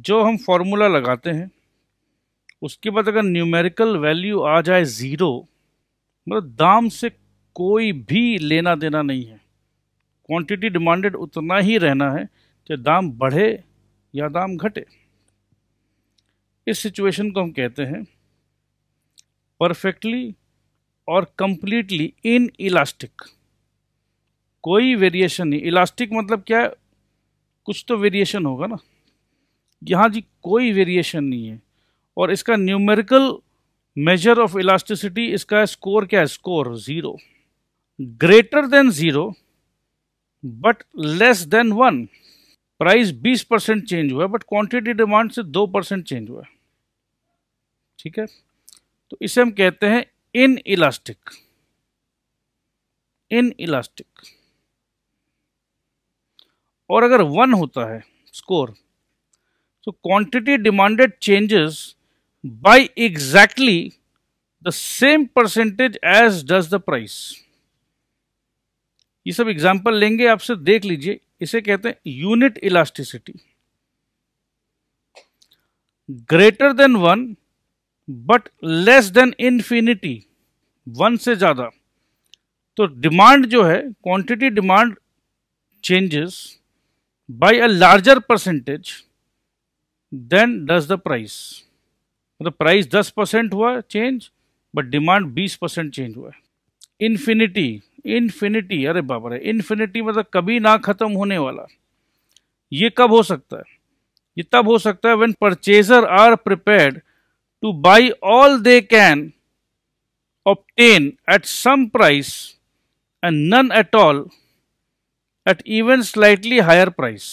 जो हम फॉर्मूला लगाते हैं उसके बाद अगर न्यूमेरिकल वैल्यू आ जाए ज़ीरो, मतलब दाम से कोई भी लेना देना नहीं है, क्वांटिटी डिमांडेड उतना ही रहना है कि दाम बढ़े या दाम घटे। इस सिचुएशन को हम कहते हैं परफेक्टली और कंप्लीटली इन इलास्टिक। कोई वेरिएशन नहीं। इलास्टिक मतलब क्या है, कुछ तो वेरिएशन होगा ना, यहाँ जी कोई वेरिएशन नहीं है। और इसका न्यूमेरिकल मेजर ऑफ इलास्टिसिटी, इसका स्कोर क्या है, score zero. Greater than zero but less then 1। Price 20% change हुआ है बट क्वांटिटी डिमांड से 2% चेंज हुआ है। ठीक है, तो इसे हम कहते हैं इन इलास्टिक। In elastic. और अगर 1 होता है स्कोर, तो quantity demanded changes by exactly the same percentage as does the price. ये सब एग्जांपल लेंगे आपसे, देख लीजिए। इसे कहते हैं unit elasticity. Greater than 1 but less than infinity, 1 से ज्यादा। तो डिमांड जो है, quantity demand changes by a larger percentage than does the price. मतलब प्राइस 10% हुआ चेंज बट डिमांड 20% चेंज हुआ है। इन्फिनिटी, इन्फिनिटी, अरे बाबा रे, इन्फिनिटी मतलब कभी ना खत्म होने वाला। ये कब हो सकता है? ये तब हो सकता है when purchaser are prepared to buy all they can obtain at some price and none at all at even slightly higher price.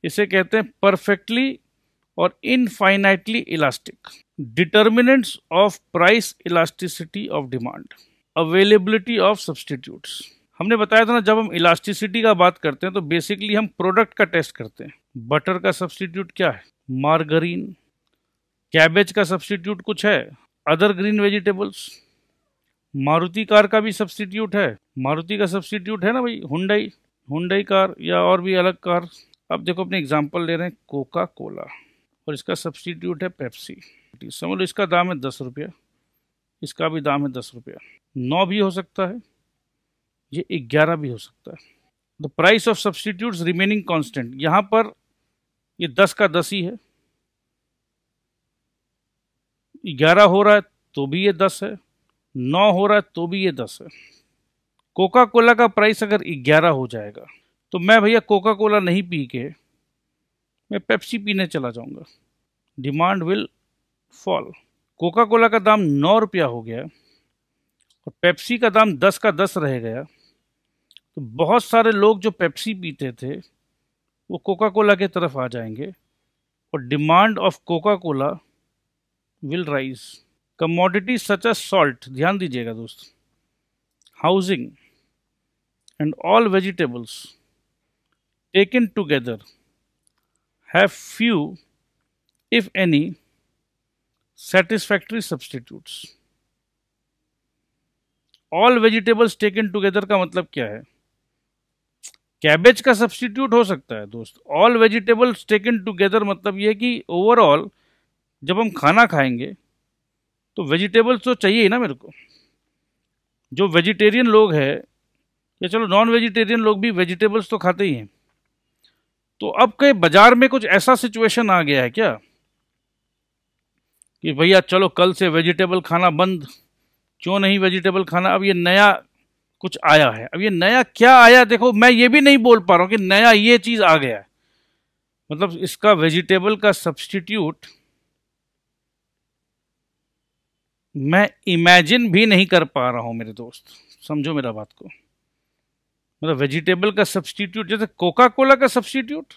इसे कहते हैं परफेक्टली और infinitely elastic. Determinants of price elasticity of demand. Availability of substitutes. हमने बताया था ना, जब हम इलास्टिसिटी का बात करते हैं तो बेसिकली हम प्रोडक्ट का टेस्ट करते हैं। बटर का सब्सटीट्यूट क्या है? मार्गरीन। कैबेज का सब्सटीट्यूट कुछ है? Other green vegetables. Maruti car का भी सब्सटीट्यूट है। मारुति का सब्सटीट्यूट है ना भाई, हुंडई, हुंडई कार या और भी अलग कार। अब देखो अपने एग्जांपल ले रहे हैं कोका कोला, और इसका सब्सटीट्यूट है पेप्सी। समझ लो इसका दाम है 10 रुपया, इसका भी दाम है 10 रुपया। 9 भी हो सकता है, ये 11 भी हो सकता है। The price of substitutes remaining constant. यहां पर ये 10 का 10 ही है, 11 हो रहा है तो भी ये 10 है, 9 हो रहा है तो भी ये 10 है। कोका कोला का प्राइस अगर 11 हो जाएगा तो मैं भैया कोका कोला नहीं पी के मैं पेप्सी पीने चला जाऊंगा। Demand will fall. Coca Cola का दाम 9 रुपया हो गया और पेप्सी का दाम 10 का 10 रह गया, तो बहुत सारे लोग जो पेप्सी पीते थे वो कोका कोला की तरफ आ जाएंगे और demand of Coca Cola will rise. Commodity such as salt, ध्यान दीजिएगा दोस्त, housing and all vegetables taken together have few if any satisfactory substitutes। all vegetables taken together का मतलब क्या है? कैबेज का सब्सटीट्यूट हो सकता है दोस्त। all vegetables taken together मतलब ये कि ओवरऑल जब हम खाना खाएंगे तो वेजिटेबल्स तो चाहिए ही ना मेरे को। जो वेजिटेरियन लोग हैं, या चलो नॉन वेजिटेरियन लोग भी वेजिटेबल्स तो खाते ही हैं। तो अब के बाजार में कुछ ऐसा सिचुएशन आ गया है क्या कि भैया चलो कल से वेजिटेबल खाना बंद? क्यों नहीं वेजिटेबल खाना? अब ये नया कुछ आया है। अब ये नया क्या आया, देखो मैं ये भी नहीं बोल पा रहा हूं कि नया ये चीज आ गया है। मतलब इसका वेजिटेबल का सब्स्टिट्यूट मैं इमेजिन भी नहीं कर पा रहा हूं मेरे दोस्त, समझो मेरा बात को। मतलब वेजिटेबल का सब्स्टिट्यूट, जैसे कोका कोला का सब्स्टिट्यूट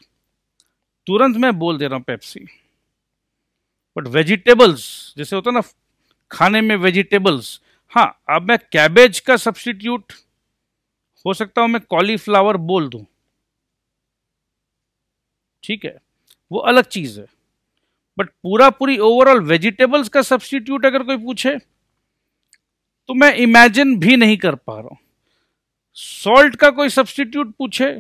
तुरंत मैं बोल दे रहा हूं पेप्सी, बट वेजिटेबल्स जैसे होता ना खाने में वेजिटेबल्स, हाँ अब मैं कैबेज का सब्स्टिट्यूट हो सकता हूं मैं कॉलीफ्लावर बोल दूं, ठीक है, वो अलग चीज है। बट पूरा पूरी ओवरऑल वेजिटेबल्स का सब्स्टिट्यूट अगर कोई पूछे तो मैं इमेजिन भी नहीं कर पा रहा हूं। सॉल्ट का कोई सब्स्टिट्यूट पूछे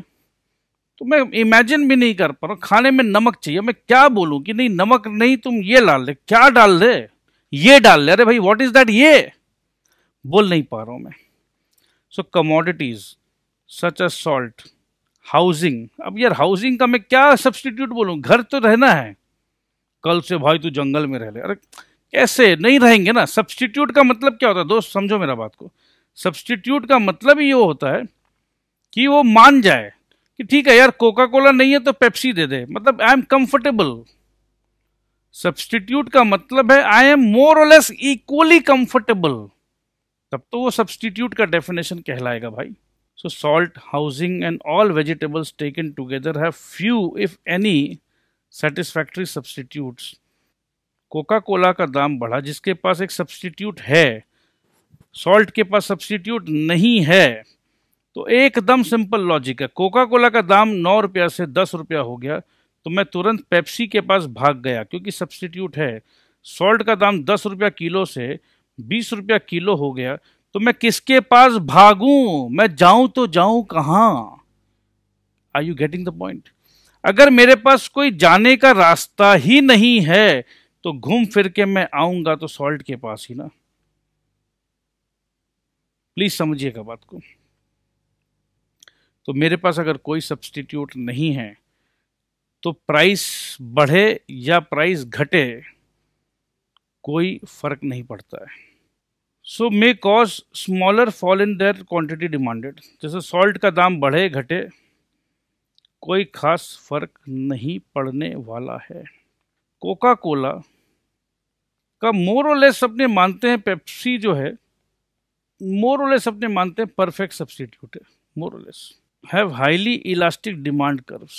तो मैं इमेजिन भी नहीं कर पा रहा हूँ। खाने में नमक चाहिए, मैं क्या बोलूं कि नहीं नमक नहीं, तुम ये डाल दे, क्या डाल दे, ये डाल दे, अरे भाई व्हाट इज दैट, ये बोल नहीं पा रहा हूं मैं। So commodities such as salt, housing, अब यार हाउसिंग का मैं क्या सब्सटीट्यूट बोलूं, घर तो रहना है, कल से भाई तू जंगल में रह ले, अरे कैसे नहीं रहेंगे ना। सब्सटीट्यूट का मतलब क्या होता है दोस्त, समझो मेरा बात को। सब्सटीट्यूट का मतलब ही ये होता है कि वो मान जाए कि ठीक है यार कोका कोला नहीं है तो पेप्सी दे दे, मतलब आई एम कंफर्टेबल। सब्सटीट्यूट का मतलब है आई एम मोर और लेस इक्वली कंफर्टेबल, तब तो वो सब्सटीट्यूट का डेफिनेशन कहलाएगा भाई। सो salt, housing and all vegetables taken together have few if any satisfactory substitutes. Coca Cola का दाम बढ़ा जिसके पास एक सब्सटीट्यूट है, सॉल्ट के पास सब्सटीट्यूट नहीं है, तो एकदम सिंपल लॉजिक है। कोका कोला का दाम 9 रुपया से 10 रुपया हो गया तो मैं तुरंत पेप्सी के पास भाग गया क्योंकि सब्सटीट्यूट है। सॉल्ट का दाम 10 रुपया किलो से 20 रुपया किलो हो गया तो मैं किसके पास भागूं, मैं जाऊं तो जाऊं कहां। Are you getting the point? अगर मेरे पास कोई जाने का रास्ता ही नहीं है तो घूम फिर के मैं आऊंगा तो सॉल्ट के पास ही ना। प्लीज समझिएगा बात को। तो मेरे पास अगर कोई सब्सटीट्यूट नहीं है तो प्राइस बढ़े या प्राइस घटे कोई फर्क नहीं पड़ता है। So may cause smaller fall in their quantity demanded, जैसे सॉल्ट का दाम बढ़े घटे कोई खास फर्क नहीं पड़ने वाला है। कोका कोला का मोर और लेस अपने मानते हैं, पेप्सी जो है मोर और लेस अपने मानते हैं परफेक्ट सब्सटीट्यूट है, मोर और less. Have highly elastic demand curves,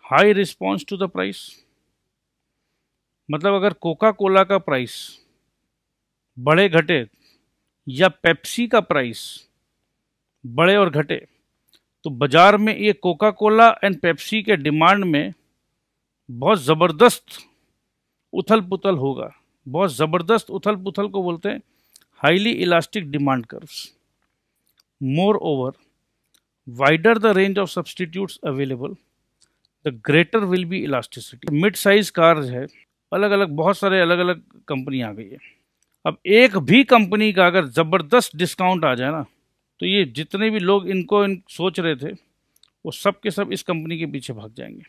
high response to the price. मतलब अगर कोका कोला का प्राइस बढ़े घटे या पेप्सी का प्राइस बढ़े और घटे तो बाजार में ये कोका कोला एंड पेप्सी के डिमांड में बहुत ज़बरदस्त उथल पुथल होगा। बहुत ज़बरदस्त उथल पुथल को बोलते हैं highly elastic demand curves. More over, wider the range of substitutes available the greater will be elasticity. Mid size car है, अलग अलग बहुत सारे अलग अलग कंपनी आ गई है। अब एक भी कंपनी का अगर ज़बरदस्त डिस्काउंट आ जाए ना तो ये जितने भी लोग इनको सोच रहे थे वो सब के सब इस कंपनी के पीछे भाग जाएंगे।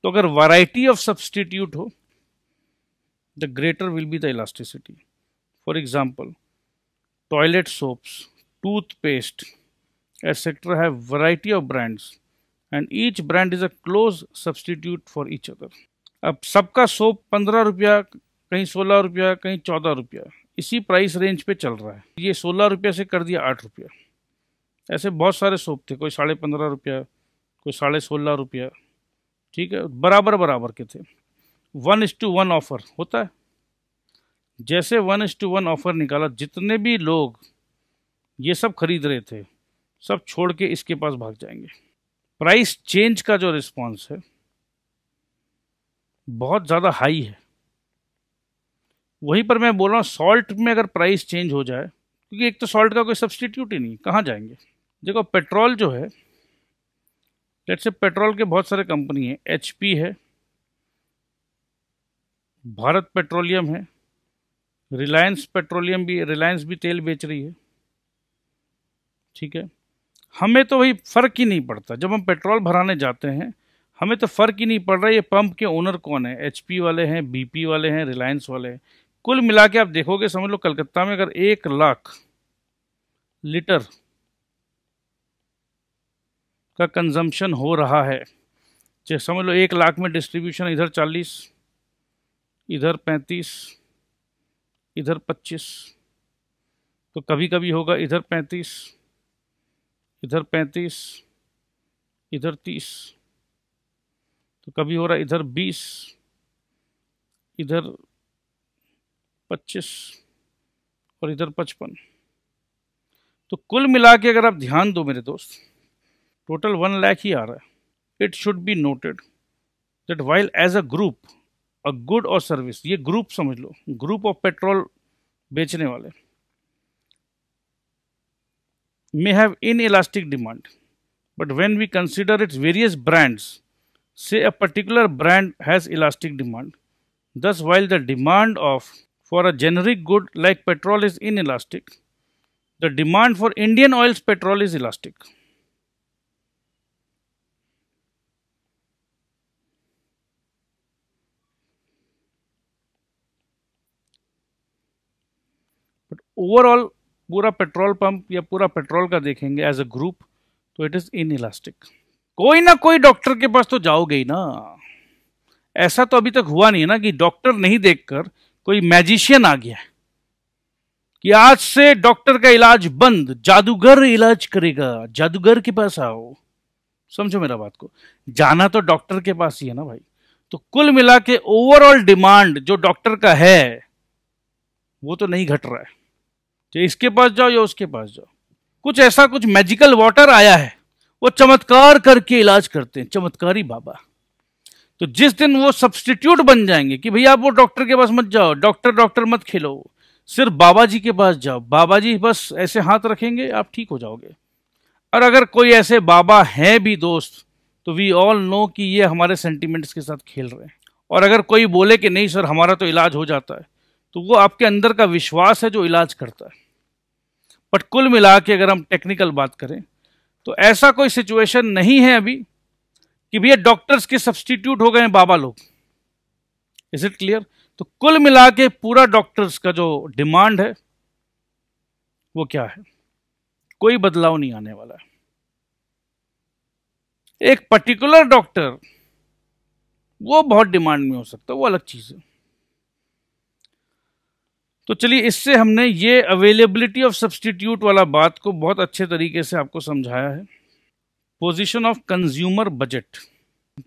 तो अगर वैरायटी ऑफ सब्सटीट्यूट हो the greater will be the elasticity. For example toilet soaps, toothpaste etc. have variety of brands and each brand is a close substitute for each other. अब सबका सोप 15 रुपया, कहीं 16 रुपया, कहीं 14 रुपया, इसी प्राइस रेंज पे चल रहा है। ये 16 रुपया से कर दिया 8 रुपया। ऐसे बहुत सारे सोप थे, कोई 15.5 रुपया, कोई 16.5 रुपया, ठीक है, बराबर बराबर के थे। 1:1 ऑफर होता है। जैसे 1:1 ऑफर निकाला, जितने भी लोग ये सब खरीद रहे थे सब छोड़ के इसके पास भाग जाएंगे। प्राइस चेंज का जो रिस्पॉन्स है बहुत ज़्यादा हाई है। वहीं पर मैं बोल रहा हूँ सॉल्ट में अगर प्राइस चेंज हो जाए, क्योंकि एक तो सॉल्ट का कोई सब्सटीट्यूट ही नहीं, कहाँ जाएंगे। देखो पेट्रोल जो है, लेट्स से पेट्रोल के बहुत सारे कंपनी है, HP है, भारत पेट्रोलियम है, रिलायंस पेट्रोलियम भी, रिलायंस भी तेल बेच रही है, ठीक है। हमें तो वही फ़र्क ही नहीं पड़ता, जब हम पेट्रोल भराने जाते हैं हमें तो फ़र्क ही नहीं पड़ रहा है ये पंप के ओनर कौन है, HP वाले हैं, BP वाले हैं, रिलायंस वाले हैं। कुल मिला के आप देखोगे, समझ लो कलकत्ता में अगर 1 लाख लीटर का कंजम्पशन हो रहा है, चाहे समझ लो 1 लाख में डिस्ट्रीब्यूशन, इधर 40, इधर 35, इधर 25, तो कभी कभी होगा इधर 35, इधर 35, इधर 30, तो कभी हो रहा है इधर 20, इधर 25 और इधर 55। तो कुल मिला के अगर आप ध्यान दो मेरे दोस्त, टोटल 1 लाख ही आ रहा है। It should be noted that while as a group, a good और सर्विस, ये ग्रुप समझ लो, ग्रुप ऑफ पेट्रोल बेचने वाले may have inelastic demand but when we consider its various brands, say a particular brand has elastic demand. Thus, while the demand of for a generic good like petrol is inelastic, the demand for Indian Oil's petrol is elastic. But overall पूरा petrol pump या पूरा petrol का देखेंगे as a group तो it is inelastic. कोई ना कोई doctor के पास तो जाओगे ही ना. ऐसा तो अभी तक हुआ नहीं है ना कि डॉक्टर नहीं देखकर कोई मैजिशियन आ गया कि आज से डॉक्टर का इलाज बंद, जादूगर इलाज करेगा, जादूगर के पास आओ. समझो मेरा बात को. जाना तो डॉक्टर के पास ही है ना भाई. तो कुल मिला के ओवरऑल डिमांड जो डॉक्टर का है वो तो नहीं घट रहा है. तो इसके पास जाओ या उसके पास जाओ, कुछ ऐसा कुछ मैजिकल वाटर आया है, वो चमत्कार करके इलाज करते हैं, चमत्कारी बाबा. तो जिस दिन वो सब्स्टिट्यूट बन जाएंगे कि भैया आप वो डॉक्टर के पास मत जाओ, डॉक्टर डॉक्टर मत खेलो, सिर्फ बाबा जी के पास जाओ, बाबा जी बस ऐसे हाथ रखेंगे आप ठीक हो जाओगे. और अगर कोई ऐसे बाबा हैं भी दोस्त तो वी ऑल नो कि ये हमारे सेंटिमेंट्स के साथ खेल रहे हैं. और अगर कोई बोले कि नहीं सर हमारा तो इलाज हो जाता है, तो वो आपके अंदर का विश्वास है जो इलाज करता है. बट कुल मिला के अगर हम टेक्निकल बात करें तो ऐसा कोई सिचुएशन नहीं है अभी कि भैया डॉक्टर्स के सब्स्टिट्यूट हो गए हैं बाबा लोग. Is it clear? तो कुल मिला के पूरा डॉक्टर्स का जो डिमांड है वो क्या है, कोई बदलाव नहीं आने वाला है. एक पर्टिकुलर डॉक्टर वो बहुत डिमांड में हो सकता है, वो अलग चीज है. तो चलिए इससे हमने ये अवेलेबिलिटी ऑफ सब्स्टिट्यूट वाला बात को बहुत अच्छे तरीके से आपको समझाया है. Position of consumer budget.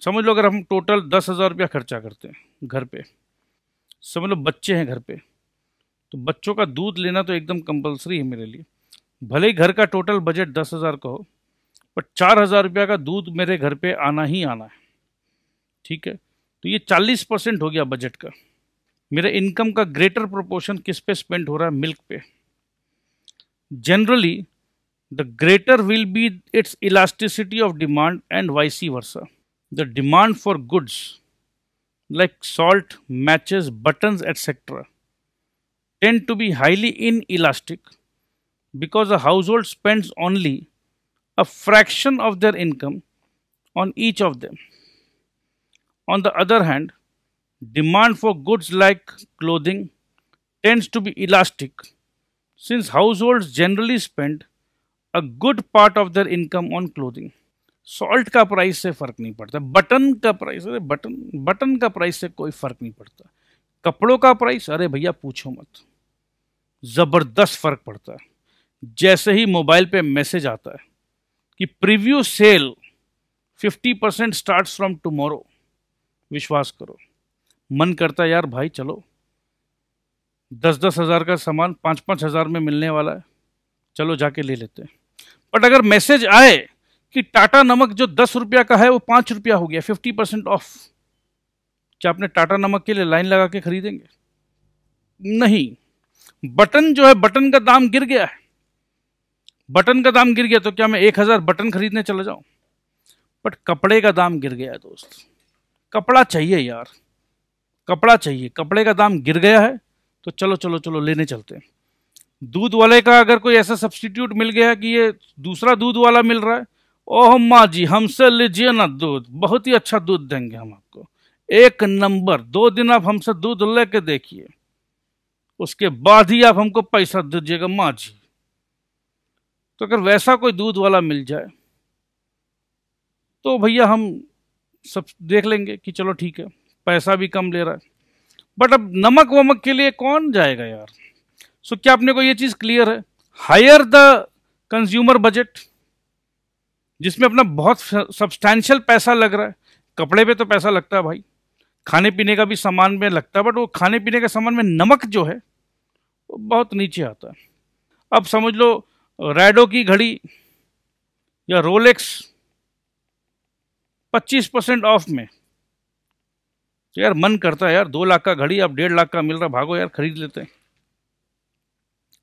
समझ लो अगर हम टोटल 10,000 रुपया खर्चा करते हैं घर पे, समझ लो बच्चे हैं घर पे, तो बच्चों का दूध लेना तो एकदम कंपलसरी है मेरे लिए. भले ही घर का टोटल बजट 10,000 का हो, पर 4,000 रुपया का दूध मेरे घर पे आना ही आना है. ठीक है, तो ये 40% हो गया बजट का. मेरे इनकम का ग्रेटर प्रोपोर्शन किस पे स्पेंड हो रहा है? मिल्क पे. Generally the greater will be it's elasticity of demand and vice versa. The demand for goods like salt, matches, buttons, etc. tend to be highly inelastic because a household spends only a fraction of their income on each of them. On the other hand, demand for goods like clothing tends to be elastic since households generally spend a good part of their income on clothing. Salt का price से फर्क नहीं पड़ता, button का price, अरे button का price से कोई फर्क नहीं पड़ता. कपड़ों का प्राइस, अरे भैया पूछो मत, जबरदस्त फर्क पड़ता है. जैसे ही मोबाइल पे मैसेज आता है कि preview sale 50% starts from tomorrow, विश्वास करो मन करता है यार भाई चलो 10-10 हज़ार का सामान 5-5 हज़ार में मिलने वाला है, चलो जाके ले लेते हैं. बट अगर मैसेज आए कि टाटा नमक जो 10 रुपया का है वो 5 रुपया हो गया, 50% ऑफ, क्या आपने टाटा नमक के लिए लाइन लगा के खरीदेंगे? नहीं. बटन जो है, बटन का दाम गिर गया है, बटन का दाम गिर गया तो क्या मैं 1,000 बटन खरीदने चला जाऊं? बट कपड़े का दाम गिर गया है दोस्त, कपड़ा चाहिए यार, कपड़ा चाहिए, कपड़े का दाम गिर गया है तो चलो चलो चलो लेने चलते हैं. दूध वाले का अगर कोई ऐसा सब्स्टिट्यूट मिल गया कि ये दूसरा दूध वाला मिल रहा है, ओह माँ जी हमसे लीजिए ना दूध, बहुत ही अच्छा दूध देंगे हम आपको, एक नंबर, 2 दिन आप हमसे दूध लेके देखिए, उसके बाद ही आप हमको पैसा दीजिएगा माँ जी. तो अगर वैसा कोई दूध वाला मिल जाए तो भैया हम सब देख लेंगे कि चलो ठीक है, पैसा भी कम ले रहा है. बट अब नमक वमक के लिए कौन जाएगा यार? सो क्या अपने को ये चीज क्लियर है? हायर द कंज्यूमर बजट, जिसमें अपना बहुत सब्सटैंशियल पैसा लग रहा है. कपड़े पे तो पैसा लगता है भाई, खाने पीने का भी सामान में लगता है, बट वो खाने पीने के सामान में नमक जो है वो बहुत नीचे आता है. अब समझ लो रैडो की घड़ी या रोलेक्स 25% ऑफ में, तो यार मन करता है यार 2 लाख का घड़ी अब 1.5 लाख का मिल रहा, भागो यार खरीद लेते हैं.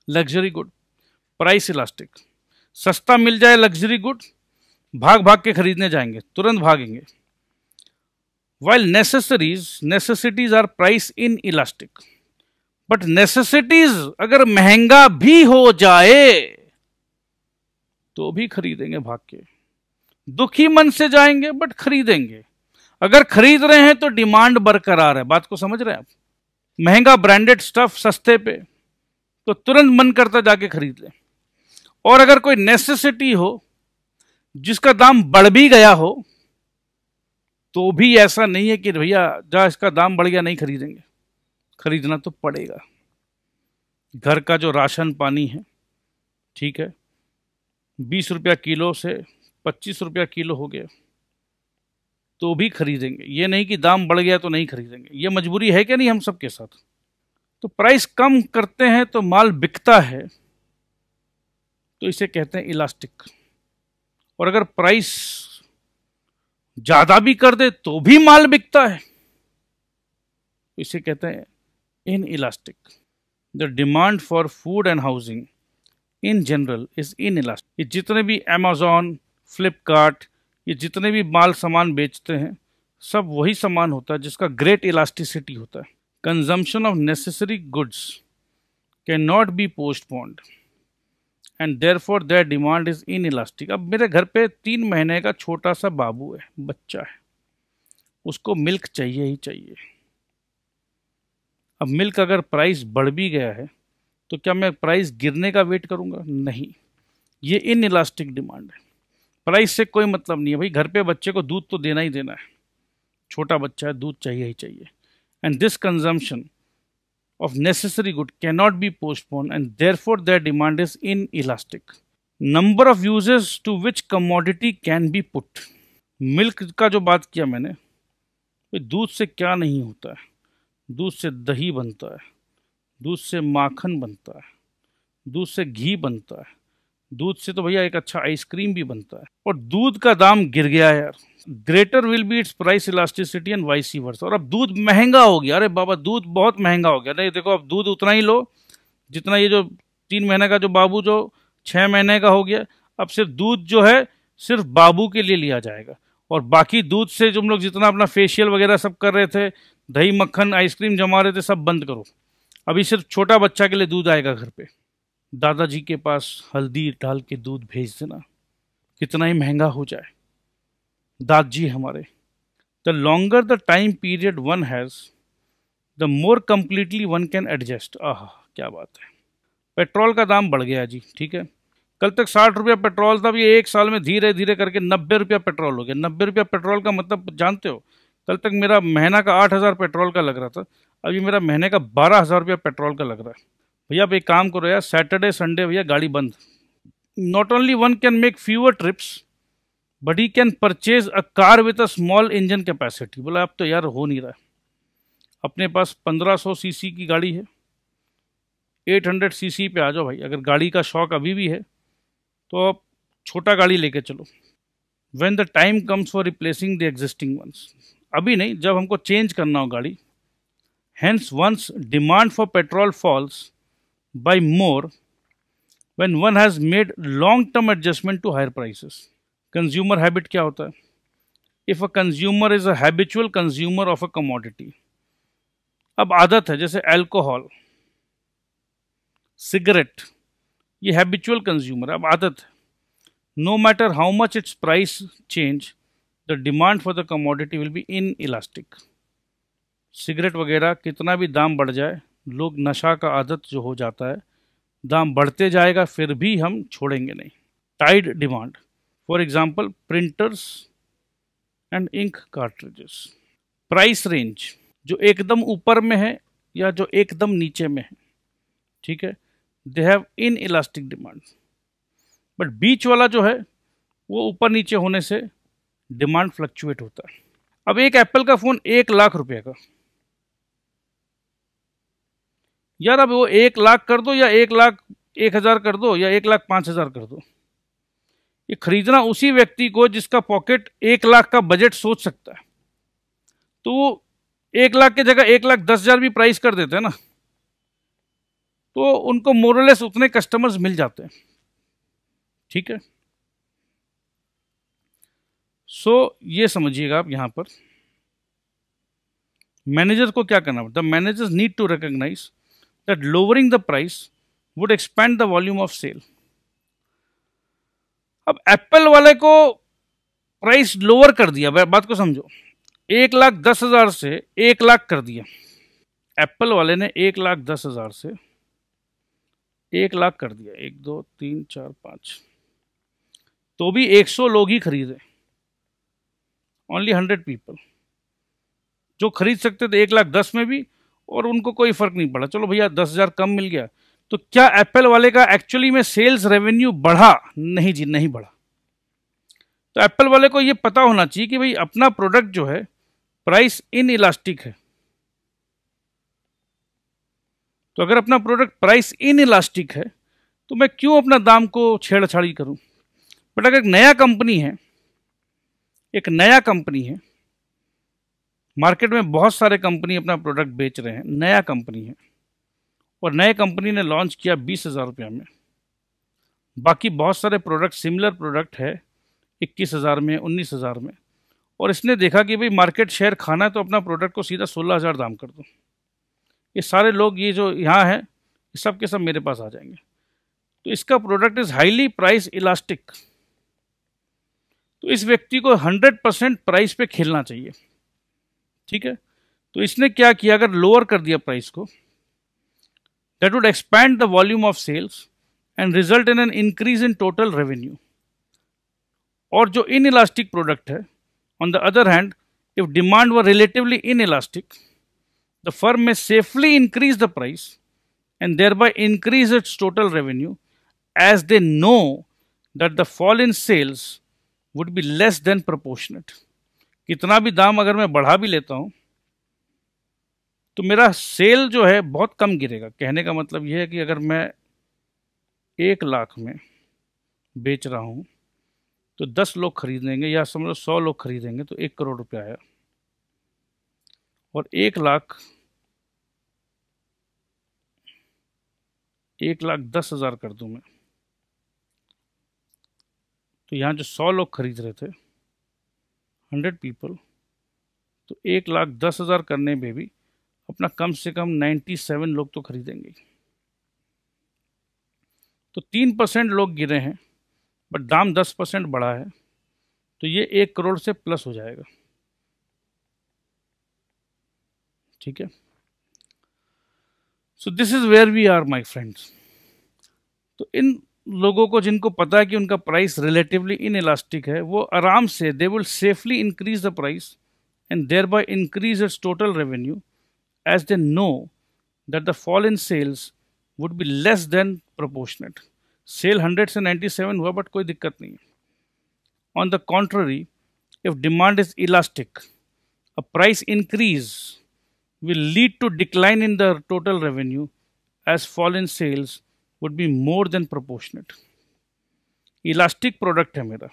लग्जरी गुड, प्राइस इलास्टिक, सस्ता मिल जाए लग्जरी गुड, भाग भाग के खरीदने जाएंगे, तुरंत भागेंगे। While necessities are price inelastic, but necessities अगर महंगा भी हो जाए तो भी खरीदेंगे भाग के, दुखी मन से जाएंगे बट खरीदेंगे। अगर खरीद रहे हैं तो डिमांड बरकरार है, बात को समझ रहे हैं आप? महंगा ब्रांडेड स्टफ सस्ते पे तो तुरंत मन करता जाके खरीद ले। और अगर कोई नेसेसिटी हो जिसका दाम बढ़ भी गया हो तो भी ऐसा नहीं है कि भैया जा इसका दाम बढ़ गया नहीं खरीदेंगे, खरीदना तो पड़ेगा। घर का जो राशन पानी है, ठीक है, 20 रुपया किलो से 25 रुपया किलो हो गया तो भी खरीदेंगे। ये नहीं कि दाम बढ़ गया तो नहीं खरीदेंगे, ये मजबूरी है क्या नहीं हम सबके साथ। तो प्राइस कम करते हैं तो माल बिकता है, तो इसे कहते हैं इलास्टिक। और अगर प्राइस ज्यादा भी कर दे तो भी माल बिकता है, तो इसे कहते हैं in elastic. The demand for food and housing in general is in elastic. ये जितने भी अमेजॉन, फ्लिपकार्ट, ये जितने भी माल सामान बेचते हैं सब वही सामान होता है जिसका ग्रेट इलास्टिसिटी होता है। Consumption of necessary goods can not be postponed and therefore their demand is in elastic. अब मेरे घर पे 3 महीने का छोटा सा बाबू है, बच्चा है, उसको मिल्क चाहिए ही चाहिए। अब मिल्क अगर प्राइस बढ़ भी गया है तो क्या मैं प्राइस गिरने का वेट करूंगा? नहीं, ये इन इलास्टिक डिमांड है। प्राइस से कोई मतलब नहीं है भाई, घर पे बच्चे को दूध तो देना ही देना है, छोटा बच्चा है, दूध चाहिए ही चाहिए। And this consumption of necessary good cannot be postponed and therefore their demand is inelastic. Number of uses to which commodity can be put. Milk का जो बात किया मैंने, दूध से क्या नहीं होता है? दूध से दही बनता है, दूध से माखन बनता है, दूध से घी बनता है, दूध से तो भैया एक अच्छा आइसक्रीम भी बनता है। और दूध का दाम गिर गया है यार, greater will be it's price elasticity and vice versa. और अब दूध महंगा हो गया, अरे बाबा दूध बहुत महंगा हो गया। नहीं देखो, अब दूध उतना ही लो जितना ये जो 3 महीने का जो बाबू जो 6 महीने का हो गया, अब सिर्फ दूध जो है सिर्फ बाबू के लिए लिया जाएगा। और बाकी दूध से जो हम लोग जितना अपना फेशियल वगैरह सब कर रहे थे, दही मक्खन आइसक्रीम जमा रहे थे, सब बंद करो। अभी सिर्फ छोटा बच्चा के लिए दूध आएगा घर पे। दादाजी के पास हल्दी डाल के दूध भेज देना, कितना ही महंगा हो जाए, दादाजी हमारे। The longer the time period one has the more completely one can adjust. आह क्या बात है। पेट्रोल का दाम बढ़ गया जी, ठीक है, कल तक 60 रुपया पेट्रोल था, अभी 1 साल में धीरे धीरे करके 90 रुपया पेट्रोल हो गया। 90 रुपया पेट्रोल का मतलब जानते हो? कल तक मेरा महीना का 8,000 पेट्रोल का लग रहा था, अभी मेरा महीने का 12,000 रुपया पेट्रोल का लग रहा है। भैया आप एक काम करो यार, सैटरडे संडे भैया गाड़ी बंद। Not only one can make fewer trips but he can purchase a car with a small engine capacity. बोला अब तो यार हो नहीं रहा है। अपने पास 1500 सीसी की गाड़ी है, 800 सीसी पे आ जाओ भाई। अगर गाड़ी का शौक अभी भी है तो आप छोटा गाड़ी लेके चलो। When the time comes for replacing the existing ones, अभी नहीं, जब हमको चेंज करना हो गाड़ी। Hence once demand for petrol falls by more when one has made long term adjustment to higher prices. Consumer habit क्या होता है? If a consumer is a habitual consumer of a commodity. अब आदत है, जैसे अल्कोहल, सिगरेट, ये habitual consumer है, अब आदत है। No matter how much it's price change, the demand for the commodity will be in elastic. Cigarette वगैरह कितना भी दाम बढ़ जाए, लोग नशा का आदत जो हो जाता है, दाम बढ़ते जाएगा फिर भी हम छोड़ेंगे नहीं। Tied demand, for example printers and ink cartridges. Price range जो एकदम ऊपर में है या जो एकदम नीचे में है, ठीक है, they have inelastic demand. But बीच वाला जो है वो ऊपर नीचे होने से डिमांड फ्लक्चुएट होता है। अब एक एप्पल का फ़ोन 1 लाख रुपए का, यार अब वो 1 लाख कर दो या 1,01,000 कर दो या 1,05,000 कर दो, ये खरीदना उसी व्यक्ति को जिसका पॉकेट 1 लाख का बजट सोच सकता है। तो वो 1 लाख की जगह 1,10,000 भी प्राइस कर देते हैं ना, तो उनको मोरलेस उतने कस्टमर्स मिल जाते हैं, ठीक है। ये समझिएगा आप यहां पर मैनेजर को क्या करना पड़ता है। Managers need to recognise that lowering the price would expand the volume of sale. अब एप्पल वाले को प्राइस लोअर कर दिया, बात को समझो, 1,10,000 से 1,00,000 कर दिया। एप्पल वाले ने 1,10,000 से 1,00,000 कर दिया, 1 2 3 4 5, तो भी 100 लोग ही खरीदे, ओनली 100 पीपल जो खरीद सकते थे 1,10,000 में भी, और उनको कोई फर्क नहीं पड़ा, चलो भैया 10,000 कम मिल गया। तो क्या एप्पल वाले का एक्चुअली में सेल्स रेवेन्यू बढ़ा? नहीं जी, नहीं बढ़ा। तो एप्पल वाले को ये पता होना चाहिए कि भाई अपना प्रोडक्ट जो है प्राइस इन इलास्टिक है। तो अगर अपना प्रोडक्ट प्राइस इन इलास्टिक है तो मैं क्यों अपना दाम को छेड़छाड़ी करूं। बट अगर एक नया कंपनी है, मार्केट में बहुत सारे कंपनी अपना प्रोडक्ट बेच रहे हैं, नया कंपनी है, और नए कंपनी ने लॉन्च किया 20,000 रुपया में, बाकी बहुत सारे प्रोडक्ट सिमिलर प्रोडक्ट है 21,000 में, 19,000 में, और इसने देखा कि भाई मार्केट शेयर खाना है तो अपना प्रोडक्ट को सीधा 16,000 दाम कर दो। ये सारे लोग ये जो यहाँ हैं ये सब के सब मेरे पास आ जाएंगे। तो इसका product is highly price elastic. तो इस व्यक्ति को 100% प्राइस पे खेलना चाहिए, ठीक है। तो इसने क्या किया, अगर लोअर कर दिया प्राइस को, that would expand the volume of sales and result in an increase in total revenue. और जो इन इलास्टिक प्रोडक्ट है, on the other hand, if demand were relatively inelastic, the firm may safely increase the price and thereby increase its total revenue, as they know that the fall in sales would be less than proportionate. कितना भी दाम अगर मैं बढ़ा भी लेता हूं तो मेरा सेल जो है बहुत कम गिरेगा। कहने का मतलब यह है कि अगर मैं 1,00,000 में बेच रहा हूं तो 10 लोग खरीदेंगे, या समझ लो 100 लोग खरीदेंगे, तो 1 करोड़ रुपया आया। और 1,10,000 कर दूं मैं, तो यहाँ जो 100 लोग खरीद रहे थे, 100 पीपल, तो 1,10,000 करने में भी अपना कम से कम 97 लोग तो खरीदेंगे। तो 3% लोग गिरे हैं, बट दाम 10% बढ़ा है, तो ये 1 करोड़ से प्लस हो जाएगा, ठीक है। So this is where we are my friends. तो इन लोगों को जिनको पता है कि उनका प्राइस रिलेटिवली इन इलास्टिक है, वो आराम से they will safely increase the price and thereby increase its total revenue, as they know that the fall in sales would be less than proportionate. Sale 100 से 97 हुआ, but कोई दिक्कत नहीं है। On the contrary, if demand is elastic, a price increase will lead to decline in the total revenue, as fall in sales would be more than proportionate. Elastic product है मेरा।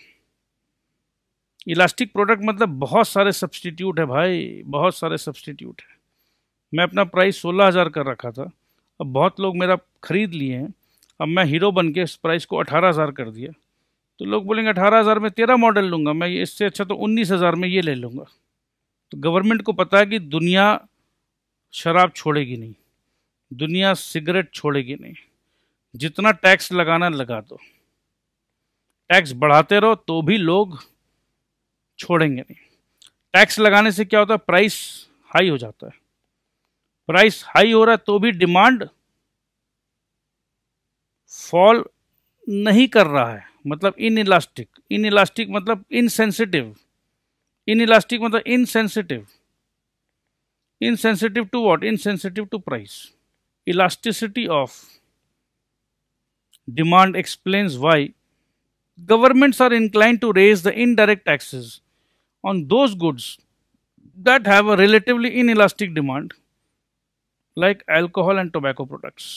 Elastic product मतलब बहुत सारे substitute है भाई, बहुत सारे substitute है। मैं अपना प्राइस 16,000 कर रखा था, अब बहुत लोग मेरा खरीद लिए हैं, अब मैं हीरो बन के इस प्राइस को 18,000 कर दिया, तो लोग बोलेंगे 18,000 में तेरा मॉडल लूँगा मैं, इससे अच्छा तो 19,000 में ये ले लूँगा। तो गवर्नमेंट को पता है कि दुनिया शराब छोड़ेगी नहीं, दुनिया सिगरेट छोड़ेगी नहीं, जितना टैक्स लगाना लगा दो, टैक्स बढ़ाते रहो तो भी लोग छोड़ेंगे नहीं। टैक्स लगाने से क्या होता है, प्राइस हाई हो जाता है। प्राइस हाई हो रहा है तो भी डिमांड फॉल नहीं कर रहा है, मतलब इन इलास्टिक। इन इलास्टिक मतलब इनसेंसिटिव, इन इलास्टिक मतलब insensitive. Insensitive to what? Insensitive to price. Elasticity of demand explains why governments are inclined to raise the indirect taxes on those goods that have a relatively inelastic demand, like alcohol and tobacco products.